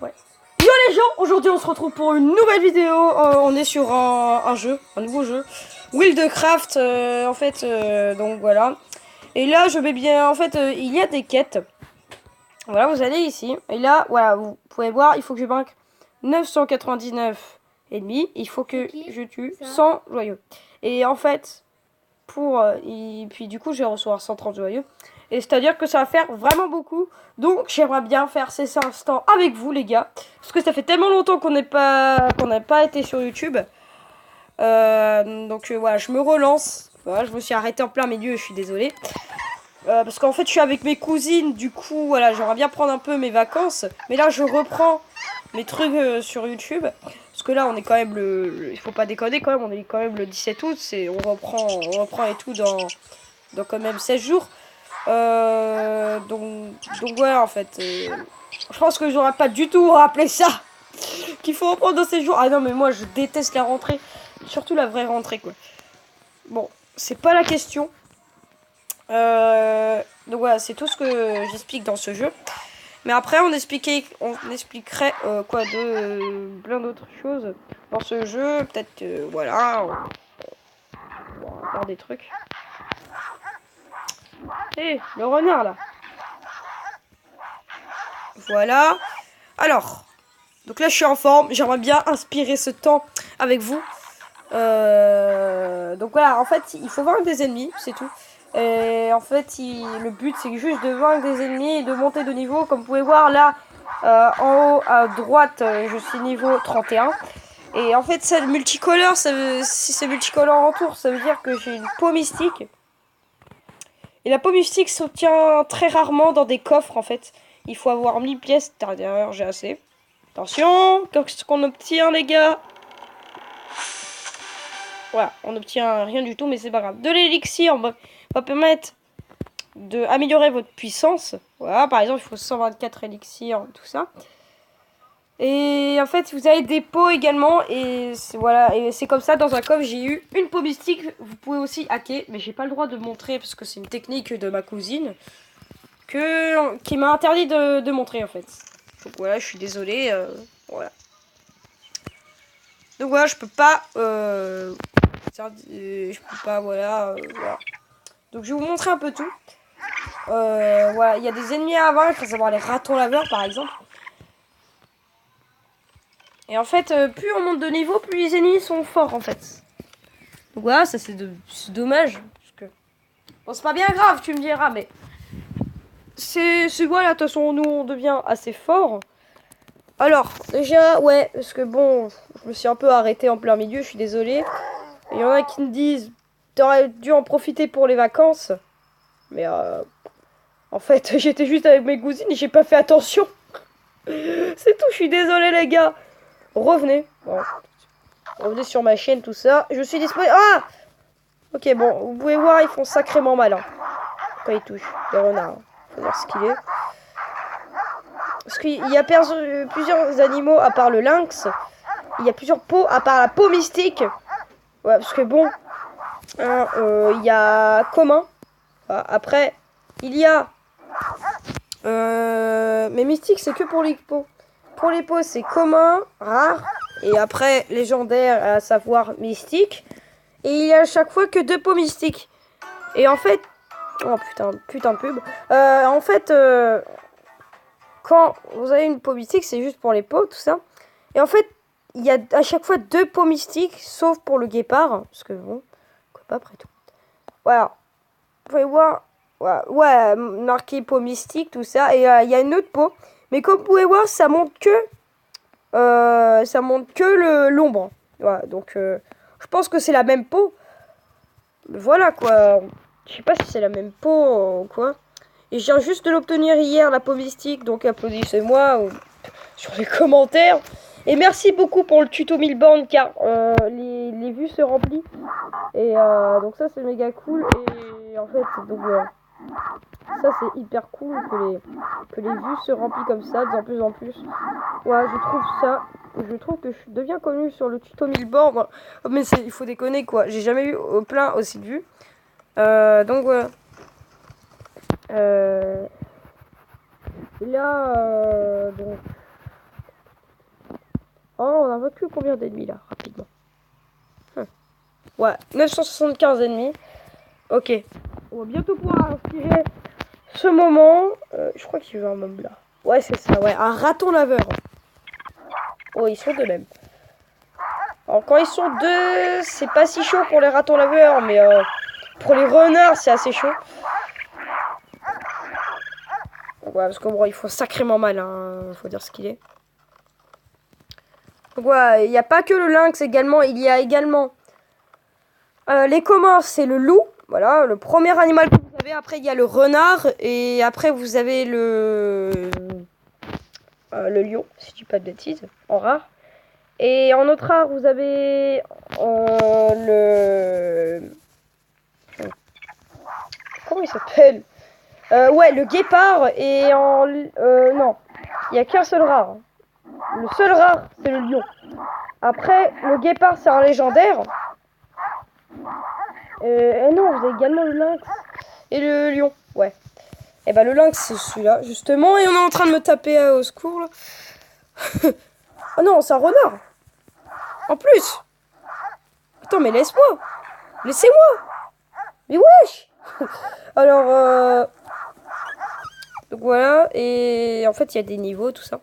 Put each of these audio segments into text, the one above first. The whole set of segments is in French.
Ouais. Yo les gens, aujourd'hui on se retrouve pour une nouvelle vidéo. On est sur un jeu, un nouveau jeu, Wildcraft en fait. Donc voilà. Et là je mets bien, en fait il y a des quêtes. Voilà, vous allez ici. Et là, voilà, vous pouvez voir, il faut que je vainque 999 ennemis. Il faut que je tue 100 joyeux. Et en fait, puis du coup je vais recevoir 130 joyeux. Et c'est-à-dire que ça va faire vraiment beaucoup. Donc j'aimerais bien faire ces instants avec vous les gars. Parce que ça fait tellement longtemps qu'on n'a pas été sur YouTube. Donc voilà, je me relance. Voilà, je me suis arrêté en plein milieu, je suis désolée. Parce qu'en fait je suis avec mes cousines. Du coup voilà, j'aimerais bien prendre un peu mes vacances. Mais là je reprends mes trucs sur YouTube. Parce que là on est quand même il faut pas déconner quand même, on est quand même le 17 août. On reprend et tout dans quand même 16 jours. Donc ouais en fait. Je pense que j'aurais pas du tout rappelé ça. Qu'il faut reprendre dans ces jours. Ah non mais moi je déteste la rentrée. Surtout la vraie rentrée quoi. Bon, c'est pas la question. Donc voilà, c'est tout ce que j'explique dans ce jeu. Mais après, on expliquerait quoi de plein d'autres choses dans ce jeu. Peut-être, voilà, on va faire des trucs. Hé, le renard là. Voilà. Alors, donc là, je suis en forme. J'aimerais bien inspirer ce temps avec vous. Donc voilà, en fait, il faut vaincre des ennemis, c'est tout. Et en fait, le but, c'est juste de vaincre des ennemis et de monter de niveau. Comme vous pouvez voir là, en haut à droite, je suis niveau 31. Et en fait, ça, le multicolore, si c'est multicolore en tour, ça veut dire que j'ai une peau mystique. Et la peau mystique s'obtient très rarement dans des coffres, en fait. Il faut avoir 1000 pièces. D'ailleurs, j'ai assez. Attention, qu'est-ce qu'on obtient, les gars? Voilà, on obtient rien du tout, mais c'est pas grave. De l'élixir va permettre d'améliorer votre puissance. Voilà, par exemple, il faut 124 élixirs, tout ça. Et en fait, vous avez des pots également. Et voilà, et c'est comme ça, dans un coffre, j'ai eu une peau mystique. Vous pouvez aussi hacker, mais j'ai pas le droit de montrer parce que c'est une technique de ma cousine qui m'a interdit de montrer, en fait. Donc voilà, je suis désolée. Voilà. Donc voilà, je peux pas... je peux pas, voilà, voilà. Donc je vais vous montrer un peu tout. Voilà, il y a des ennemis à vaincre, à savoir les ratons laveurs par exemple. Et en fait, plus on monte de niveau, plus les ennemis sont forts en fait. Donc voilà, ça c'est dommage. Parce que... Bon, c'est pas bien grave, tu me diras, mais... C'est voilà, de toute façon, nous on devient assez fort. Alors, déjà, ouais, parce que bon, je me suis un peu arrêté en plein milieu, je suis désolée. Il y en a qui me disent, t'aurais dû en profiter pour les vacances. Mais en fait, j'étais juste avec mes cousines et j'ai pas fait attention. C'est tout, je suis désolée les gars. Revenez. Bon. Revenez sur ma chaîne, tout ça. Je suis disponible. Ah! Ok, bon, vous pouvez voir, ils font sacrément mal. Hein, quand ils touchent. Les renards. Faut voir ce qu'il est. Parce qu'il y a plusieurs animaux à part le lynx. Il y a plusieurs peaux à part la peau mystique. Ouais, parce que bon. Il y a commun. Après, il y a... mais mystique, c'est que pour les peaux. Pour les peaux, c'est commun, rare. Et après, légendaire, à savoir mystique. Et il y a à chaque fois que 2 peaux mystiques. Et en fait... Oh putain de pub. En fait, quand vous avez une peau mystique, c'est juste pour les peaux, tout ça. Et en fait, il y a à chaque fois 2 peaux mystiques, sauf pour le guépard. Parce que bon, pas après tout. Voilà. Vous pouvez voir... Ouais, marqué peau mystique, tout ça. Et il y a une autre peau. Mais comme vous pouvez voir, ça monte que l'ombre. Voilà, donc je pense que c'est la même peau. Mais voilà quoi. Je sais pas si c'est la même peau ou quoi. Et je viens juste de l'obtenir hier, la peau mystique. Donc applaudissez-moi sur les commentaires. Et merci beaucoup pour le tuto 1000 bornes car les vues se remplissent. Et donc ça c'est méga cool. Et en fait, donc ça c'est hyper cool que les vues se remplissent comme ça de plus en plus. Ouais, je trouve que je deviens connu sur le tuto 1000 bornes. Mais il faut déconner quoi. J'ai jamais eu plein aussi de vues. Donc voilà. Là, donc a vaincu combien d'ennemis là, rapidement? Ouais, 975 ennemis. Ok. On va bientôt pouvoir inspirer ce moment. Je crois qu'il y a un mob là. Ouais, c'est ça, ouais. Un raton laveur. Oh, ils sont deux même. Alors, quand ils sont deux, c'est pas si chaud pour les ratons laveurs, mais pour les renards, c'est assez chaud. Ouais, parce que bon, il faut sacrément mal, hein. Faut dire ce qu'il est. Donc, ouais, il n'y a pas que le lynx également. Il y a également les communs, c'est le loup. Voilà, le premier animal que vous avez. Après, il y a le renard. Et après, vous avez le lion, si je dis pas de bêtises, en rare. Et en autre rare, vous avez le... Comment il s'appelle? Ouais, le guépard. Et en... non, il n'y a qu'un seul rare. Le seul rare, c'est le lion. Après, le guépard, c'est un légendaire. Et non, vous avez également le lynx et le lion. Ouais. Et bah le lynx, c'est celui-là, justement. Et on est en train de me taper au secours, là. Oh non, c'est un renard. En plus. Attends, mais laisse-moi. Laissez-moi. Mais wesh. Alors, donc voilà. Et en fait, il y a des niveaux, tout ça.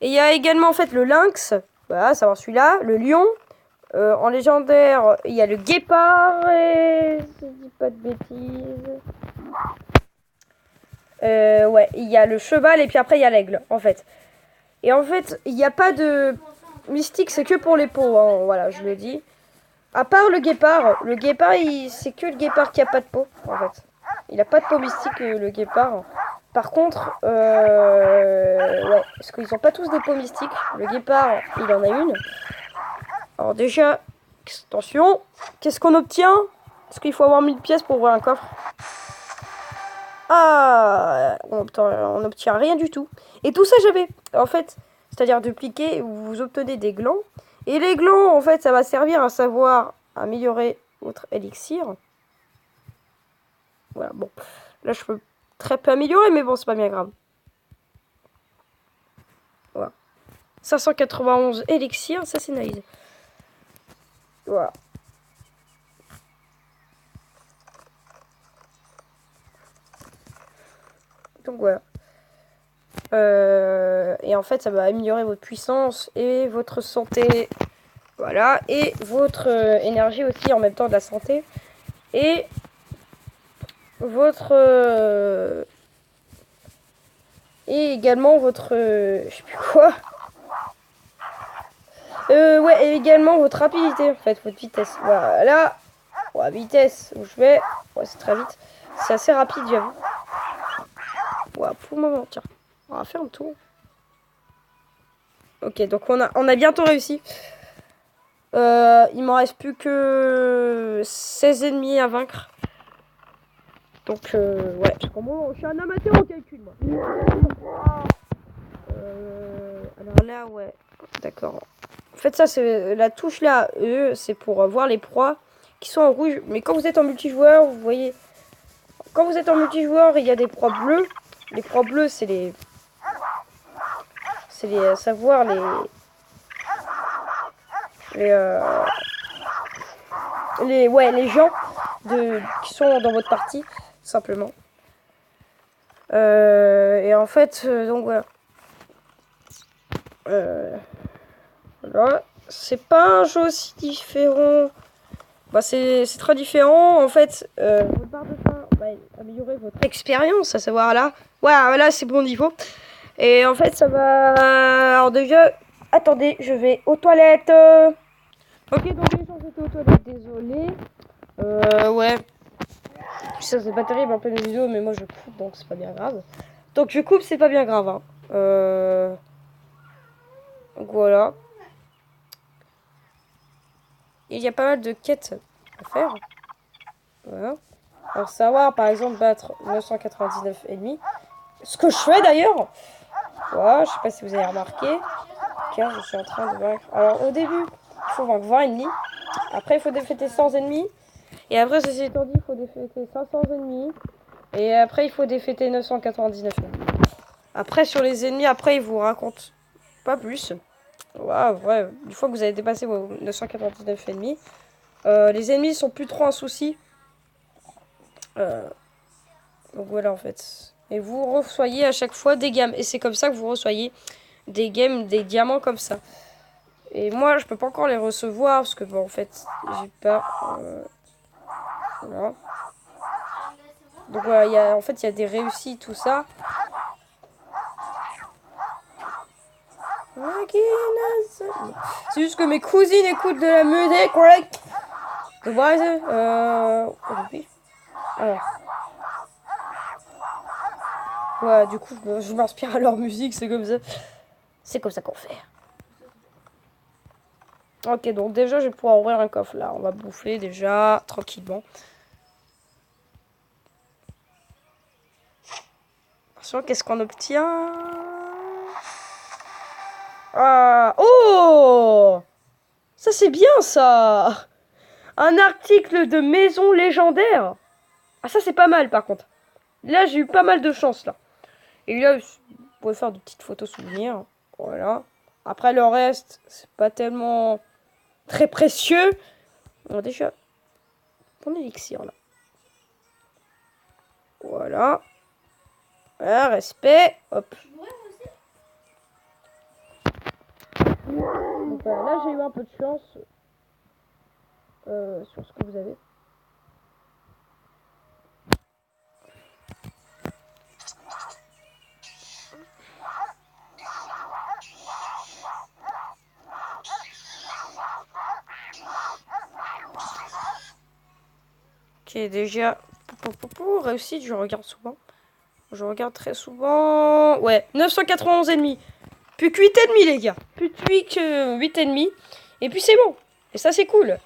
Et il y a également, en fait, le lynx. Voilà, savoir celui-là. Le lion. En légendaire, il y a le guépard et... Je dis pas de bêtises. Ouais, il y a le cheval et puis après il y a l'aigle, en fait. Et en fait, il n'y a pas de mystique, c'est que pour les peaux, hein, voilà, je le dis. À part le guépard, c'est que le guépard qui a pas de peau, en fait. Il a pas de peau mystique, le guépard. Par contre, ouais, parce qu'ils ont pas tous des peaux mystiques. Le guépard, il en a une. Alors déjà, attention, qu'est-ce qu'on obtient? Est-ce qu'il faut avoir 1000 pièces pour ouvrir un coffre? Ah, on obtient rien du tout. Et tout ça j'avais, en fait, c'est-à-dire dupliquer, vous obtenez des glands. Et les glands, en fait, ça va servir à savoir améliorer votre élixir. Voilà, bon. Là, je peux très peu améliorer, mais bon, c'est pas bien grave. Voilà. 591 élixirs, ça c'est nice. Voilà. Donc voilà. Et en fait, ça va améliorer votre puissance et votre santé. Voilà. Et votre énergie aussi, en même temps de la santé. Et votre... et également votre... je sais plus quoi. Ouais, et également votre rapidité, en fait, votre vitesse. Voilà. Ouais, vitesse où je vais. Ouais, c'est très vite. C'est assez rapide, j'avoue. Ouais, pour le moment, tiens. On va faire un tour. Ok, donc on a bientôt réussi. Il m'en reste plus que 16 ennemis à vaincre. Donc, ouais. Je suis un amateur en calcul, moi. Alors là, ouais. D'accord. En fait, ça, c'est la touche là, E, c'est pour voir les proies qui sont en rouge. Mais quand vous êtes en multijoueur, vous voyez... Quand vous êtes en multijoueur, il y a des proies bleues. Les proies bleues, c'est les... C'est les... savoir les... les gens qui sont dans votre partie, simplement. Et en fait, donc voilà. Voilà. C'est pas un jeu aussi différent. Bah, c'est très différent. En fait, votre barre de faim va améliorer votre expérience, à savoir là. Ouais, là, c'est bon niveau. Et en fait, ça va... Alors déjà, attendez, je vais aux toilettes. Ok, donc les gens étaient aux toilettes, désolé. Ouais. Ça, c'est pas terrible en pleine vidéo, mais moi je coupe, donc c'est pas bien grave. Donc je coupe, c'est pas bien grave. Hein. Donc voilà. Il y a pas mal de quêtes à faire. Voilà. Alors savoir, par exemple, battre 999 ennemis. Ce que je fais d'ailleurs. Voilà, je sais pas si vous avez remarqué. Car je suis en train de vaincre. Alors au début, il faut vaincre 20 ennemis. Après, il faut défaiter 100 ennemis. Et après, ceci étant dit, il faut défaiter 500 ennemis. Et après, il faut défaiter 999 ennemis. Après, sur les ennemis, après, ils vous racontent pas plus. Ouais, ouais, une fois que vous avez dépassé vos 999 ennemis, les ennemis sont plus trop un souci. Donc voilà en fait. Et vous reçoyez à chaque fois des gammes. Et c'est comme ça que vous reçoyez des games, des diamants comme ça. Et moi je peux pas encore les recevoir parce que bon en fait j'ai pas... voilà. Donc voilà, en fait il y a des réussites, tout ça. C'est juste que mes cousines écoutent de la musique, correct? De base, alors, ouais, du coup, je m'inspire à leur musique, c'est comme ça. C'est comme ça qu'on fait. Ok, donc déjà, je vais pouvoir ouvrir un coffre là. On va bouffer déjà, tranquillement. Attention, qu'est-ce qu'on obtient? Ah, oh! Ça, c'est bien, ça! Un article de maison légendaire. Ah, ça, c'est pas mal, par contre. Là, j'ai eu pas mal de chance, là. Et là, vous pouvez faire de petites photos souvenirs. Voilà. Après, le reste, c'est pas tellement très précieux. On a déjà mon élixir, là. Voilà. Voilà, respect. Hop. Donc voilà, là, j'ai eu un peu de chance sur ce que vous avez. Ok, déjà, réussite, je regarde souvent. Je regarde très souvent. Ouais, 991 ennemis. Plus que 8 ennemis, les gars. Plus que 8 ennemis. Et puis c'est bon. Et ça, c'est cool.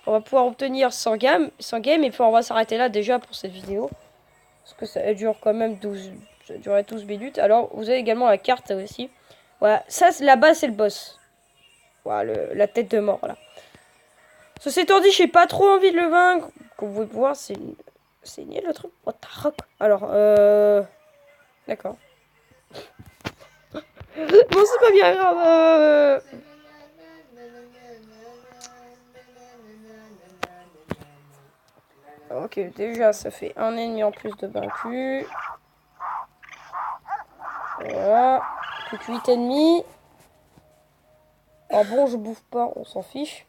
On va pouvoir obtenir 100 games. Et puis on va s'arrêter là déjà pour cette vidéo. Parce que ça dure quand même 12. Ça durait 12 minutes. Alors, vous avez également la carte aussi. Voilà, ça, là-bas, c'est le boss. Voilà, la tête de mort, là. Ceci étant dit, j'ai pas trop envie de le vaincre. Comme vous pouvez voir, c'est niais le truc. What the fuck. Alors, d'accord. Bon, c'est pas bien grave. Ok, déjà, ça fait un ennemi en plus de vaincu. Voilà. Plus que 8 ennemis. Alors bon, je bouffe pas, on s'en fiche.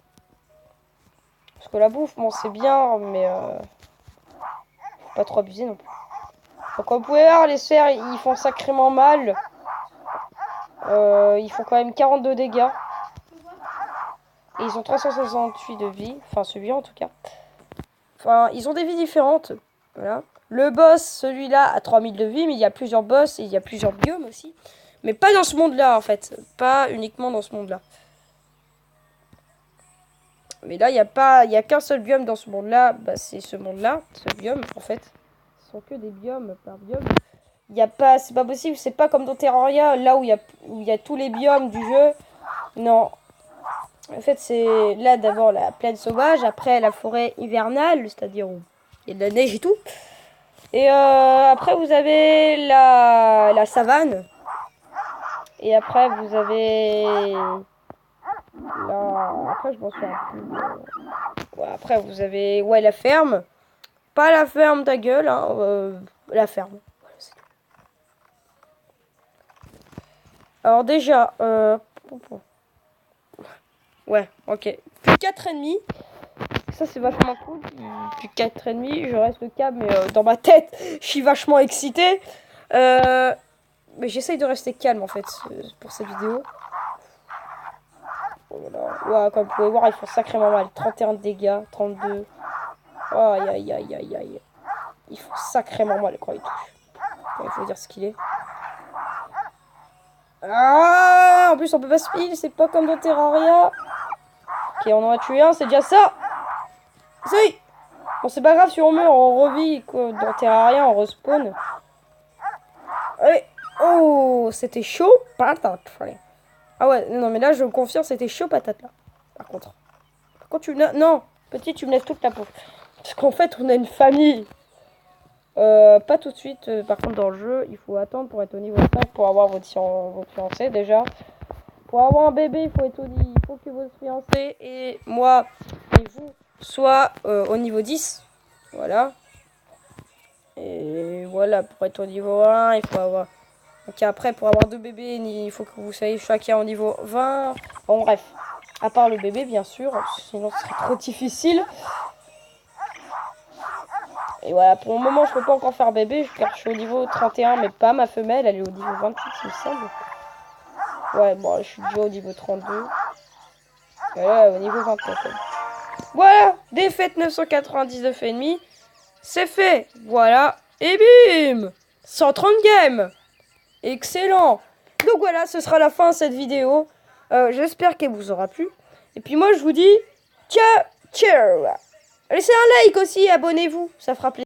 Parce que la bouffe, bon, c'est bien, mais faut pas trop abuser non plus. Donc, comme vous pouvez voir, les cerfs, ils font sacrément mal. Ils font quand même 42 dégâts. Et ils ont 368 de vie. Enfin, celui en tout cas. Enfin, ils ont des vies différentes. Voilà. Le boss, celui-là, a 3000 de vie, mais il y a plusieurs boss et il y a plusieurs biomes aussi. Mais pas dans ce monde-là, en fait. Pas uniquement dans ce monde-là. Mais là, il y a qu'un seul biome dans ce monde-là. Bah, c'est ce monde-là, ce biome, en fait. Ce sont que des biomes par biome. Il y a pas, c'est pas possible. C'est pas comme dans Terraria, là où il y a tous les biomes du jeu. Non. En fait, c'est là d'abord la plaine sauvage, après la forêt hivernale, c'est-à-dire où il y a de la neige et tout. Et après, vous avez la savane. Et après, vous avez après, je m'en souviens plus. Ouais, après, vous avez la ferme. Pas la ferme, ta gueule. Hein, la ferme. Alors déjà, ouais, ok. Plus 4 ennemis. Ça, c'est vachement cool. Plus 4 ennemis. Je reste calme, mais dans ma tête, je suis vachement excitée. Mais j'essaye de rester calme, en fait, pour cette vidéo. Voilà. Ouais, comme vous pouvez voir, ils font sacrément mal. 31 de dégâts, 32. Oh, aïe, aïe, aïe, aïe, aïe. Ils font sacrément mal quand ils touchent. Il faut dire ce qu'il est. Ah, en plus, on peut pas se heal, c'est pas comme dans Terraria. Ok, on en a tué un, c'est déjà ça. Si. Bon, c'est pas grave si on meurt, on revit. Quoi. Dans Terraria, on respawn. Allez. Oh, c'était chaud patate, frère. Ah ouais, non, mais là, je confirme, c'était chaud patate, là. Par contre. Non, petit, tu me laisses toute la peau. Parce qu'en fait, on a une famille. Pas tout de suite. Par contre, dans le jeu, il faut attendre pour être au niveau 5 pour avoir votre fiancé, déjà. pour avoir un bébé, il faut être il faut que votre fiancé et moi et vous soit au niveau 10. Voilà. Et voilà, pour être au niveau 1, il faut avoir... Donc après, pour avoir 2 bébés, il faut que vous soyez chacun au niveau 20. Bon, bref. À part le bébé, bien sûr. Sinon, ce serait trop difficile. Et voilà, pour le moment, je peux pas encore faire bébé, car je suis au niveau 31, mais pas ma femelle, elle est au niveau 28, il me semble. Ouais, bon, je suis déjà au niveau 32. Et là, au niveau 29. Voilà, défaite 999 ennemis. C'est fait. Voilà. Et bim 130 games. Excellent. Donc voilà, ce sera la fin de cette vidéo. J'espère qu'elle vous aura plu. Et puis moi, je vous dis ciao, ciao. Laissez un like aussi, abonnez-vous, ça fera plaisir.